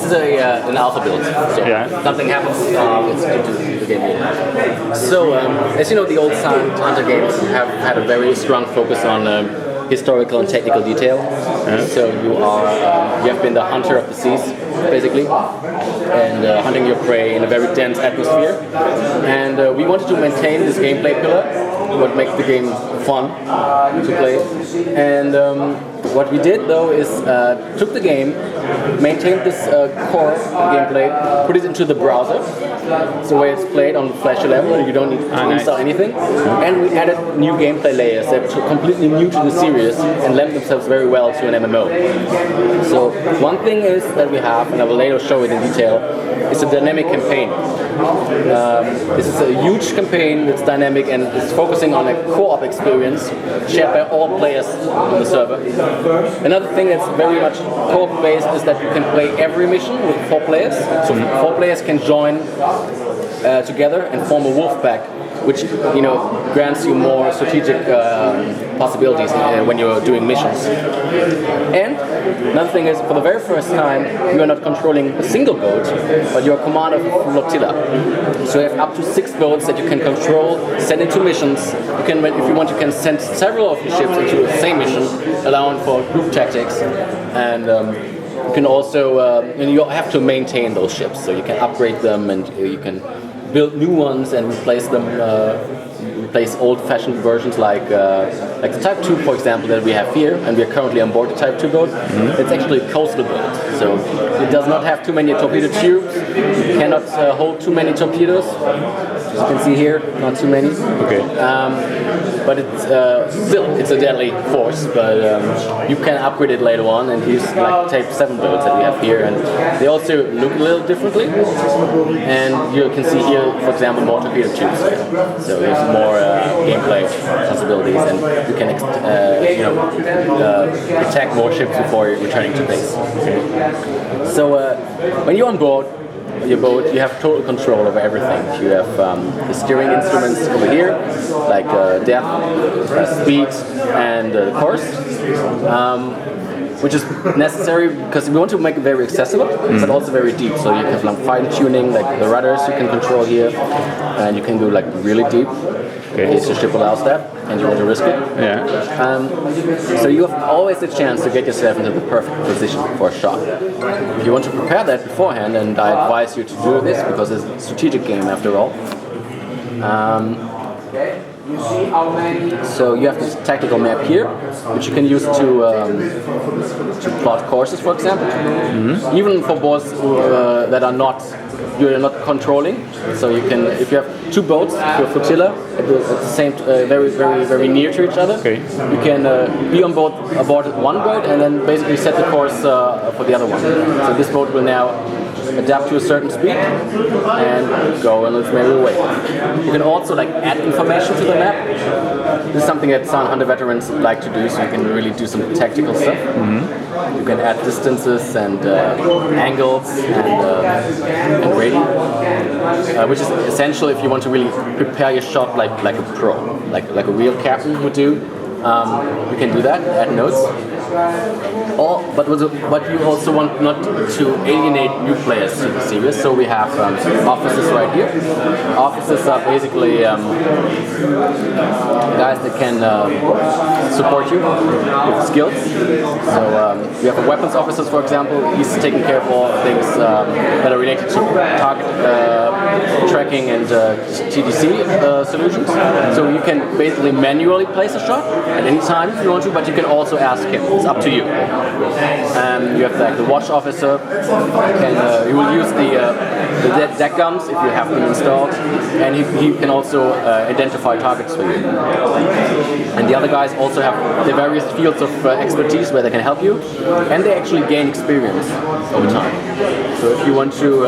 is an alpha build, so nothing happens. It's into the game. So, as you know, the old Hunter games have had a very strong focus on historical and technical detail. So you have been the hunter of the seas, basically, and hunting your prey in a very dense atmosphere. And we wanted to maintain this gameplay pillar, what makes the game fun to play. And what we did though is took the game, maintained this core gameplay, put it into the browser, so where it's played on the Flash level, you don't need to install anything. And we added new gameplay layers that are completely new to the series and lend themselves very well to an MMO. So one thing is that we have, and I will later show it in detail, is a dynamic campaign. This is a huge campaign that's dynamic and is focusing on a co-op experience shared by all players on the server. Another thing that's very much co-op based is that you can play every mission with 4 players. So 4 players can join together and form a wolf pack, which grants you more strategic possibilities when you're doing missions. And another thing is, for the very first time, you are not controlling a single boat, but you're a commander of a flotilla. So you have up to 6 boats that you can control, send into missions. You can, if you want, you can send several of your ships into the same mission, allowing for group tactics. And you can also, you have to maintain those ships, so you can upgrade them and you can build new ones and replace them, replace old-fashioned versions like the Type 2, for example, that we have here, and we are currently on board the Type 2 boat. It's actually a coastal boat, so it does not have too many torpedo tubes, it cannot hold too many torpedoes. As you can see here, not too many. Okay. But it's it's a deadly force, but you can upgrade it later on and use like Type 7 boats that we have here, and they also look a little differently. And you can see here, for example, more torpedo tubes here. So there's more gameplay possibilities, and you can attack more ships before returning to base. So when you're on board your boat, you have total control over everything. You have the steering instruments over here, like depth, speed, and the course, which is necessary because we want to make it very accessible, but also very deep. So you can have fine tuning, like the rudders you can control here, and you can go like really deep. In case your ship allows that, and you want to risk it. So you have always the chance to get yourself into the perfect position for a shot. If you want to prepare that beforehand, and I advise you to do this because it's a strategic game after all. So you have this tactical map here, which you can use to plot courses, for example. Even for boats that are not you're not controlling. So you can, if you have 2 boats, your flotilla at the same, very near to each other. You can be on board aboard one boat and then basically set the course for the other one. So this boat will now adapt to a certain speed and go on its merry way. You can also add information to the map. This is something that some Hunter veterans like to do, so you can really do some tactical stuff. You can add distances and angles and rating, which is essential if you want to really prepare your shot like a pro, like a real captain would do. You can do that, add notes. But you also want not to alienate new players to the series, so we have officers right here. Officers are basically guys that can support you with skills. So we have a weapons officers, for example. He's taking care of all things that are related to target tracking and TDC solutions. So you can basically manually place a shot at any time if you want to, but you can also ask him. It's up to you. You have the watch officer. He will use the deck guns if you have them installed, and he can also identify targets for you. And the other guys also have the various fields of expertise where they can help you, and they actually gain experience over time. So if you want to,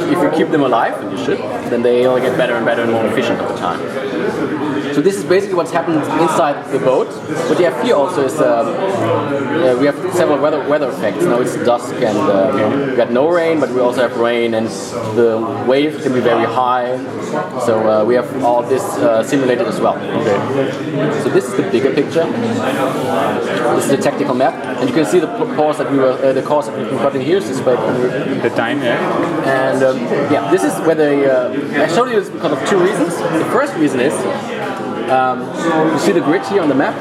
if you keep them alive, and you should, then they only get better and better and more efficient over time. So this is basically what's happened inside the boat. What you have here also is we have several weather effects. Now it's dusk and we got no rain, but we also have rain, and the wave can be very high. So we have all this simulated as well. Okay. So this is the bigger picture. This is the tactical map, and you can see the course that we were plotting here. This is the time, yeah. And yeah, this is where I showed you this because of two reasons. The first reason is you see the grid here on the map.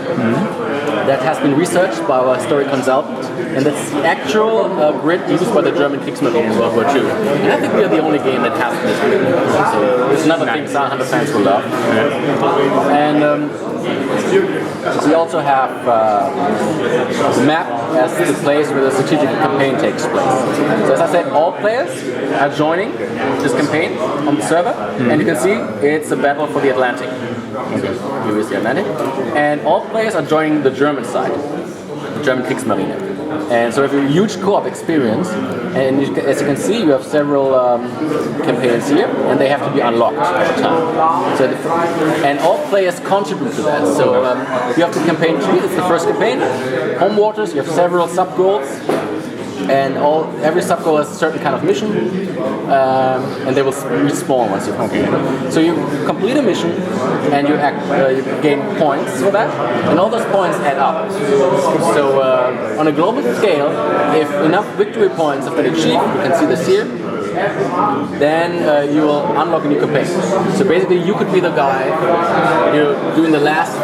That has been researched by our story consultant, and that's the actual grid used by the German Kriegsmarine in World War II. And I think we are the only game that has this grid. So it's another thing Saarlander fans will love. And we also have the map as the place where the strategic campaign takes place. So as I said, all players are joining this campaign on the server, and you can see it's a battle for the Atlantic. Okay. Here is the Atlantic. And all players are joining the German side, the German Kriegsmarine. And so we have a huge co-op experience, and as you can see, you have several campaigns here, and they have to be unlocked over time. So and all players contribute to that. So you have the campaign 3, it's the first campaign, home waters, you have several sub-goals, and every sub-goal has a certain kind of mission, and they will respawn once you complete it. So you complete a mission, and you gain points for that, and all those points add up. So on a global scale, if enough victory points have been achieved, you can see this here, then you will unlock a new campaign. So basically, you could be the guy doing the last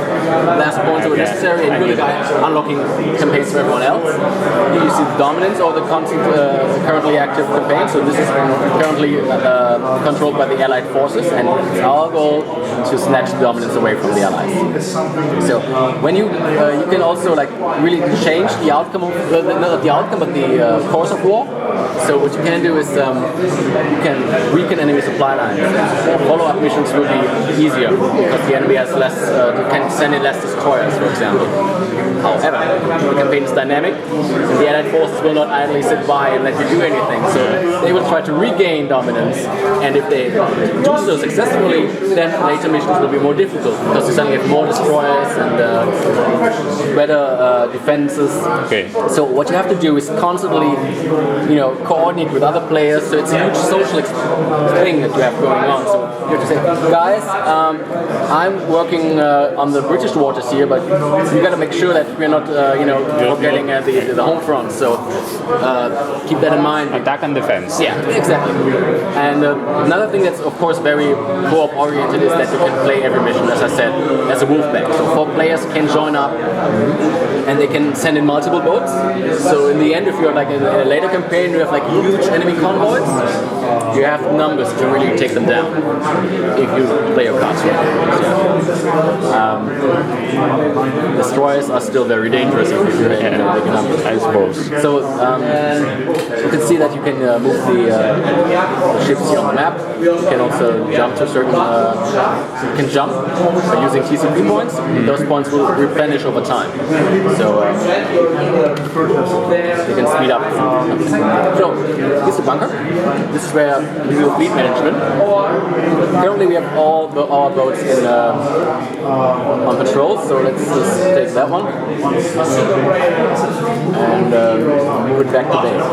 points that were necessary, and you're the guy unlocking campaigns for everyone else. Here you see the dominance or the currently active campaign. So this is currently controlled by the Allied forces, and it's our goal to snatch the dominance away from the Allies. So when you can also really change the outcome of not the outcome, but the course of war. So what you can do is you can weaken enemy supply lines. Follow-up missions will be easier because the enemy has less, can send in less destroyers, for example. However, the campaign is dynamic, and the Allied forces will not idly sit by and let you do anything. So they will try to regain dominance, and if they do so successfully, then later missions will be more difficult because you suddenly have more destroyers and better defenses. Okay. So what you have to do is constantly, coordinate with other players. So it's a huge social thing that you have going on. So you have to say, guys, I'm working on the British waters here, but we got to make sure that we're not, forgetting the home front. So keep that in mind. Attack and defense. Yeah, exactly. And another thing that's of course very co-op oriented is that you can play every mission, as I said, as a wolfpack. So 4 players can join up, and they can send in multiple boats. So in the end, if you're in a later campaign, you have huge enemy convoys, you have numbers to really take them down if you play your cards right. Destroyers are still very dangerous if you play big numbers, I suppose. So you can see that you can move the ships here on the map. You can also jump to certain. You can jump by using TCP points. Those points will replenish over time. So you can speed up. So this is the bunker. This is where we do fleet management. Currently, we have all our boats on patrol. So let's just take that one and move it back to base.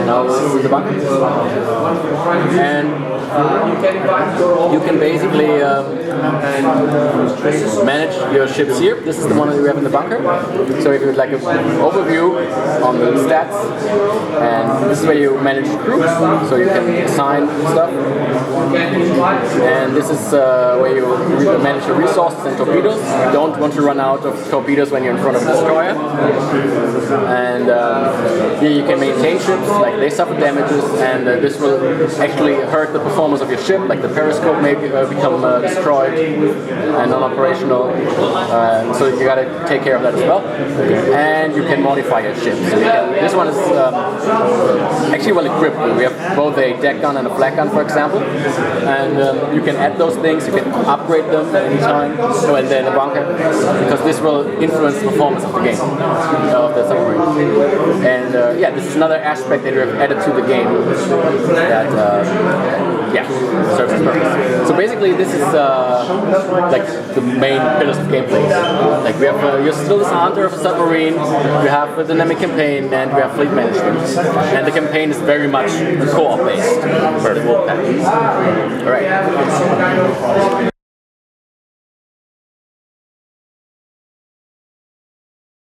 Now this is the bunker, and you can basically manage your ships here. This is the one that we have in the bunker. So if you would like an overview on the stats, and this is where you manage crews, so you can assign stuff. And this is where you manage the resources and torpedoes. You don't want to run out of torpedoes when you're in front of a destroyer. And here you can maintain ships, they suffer damages, and this will actually hurt the performance of your ship, the periscope may become destroyed and non-operational, so you gotta take care of that as well. And you can modify your ship. So this one is actually well equipped. We have both a deck gun and a flag gun, for example, and you can add those things, you can upgrade them at any time, and then the bunker, because this will influence the performance of the game, of the submarine. And yeah, this is another aspect that we have added to the game that yeah, serves its purpose. So basically, this is like the main pillars of gameplay. Like we have, you're still the hunter of a submarine. We have a dynamic campaign, and we have fleet management. And the campaign is very much co-op based for the Wolfpack. All right.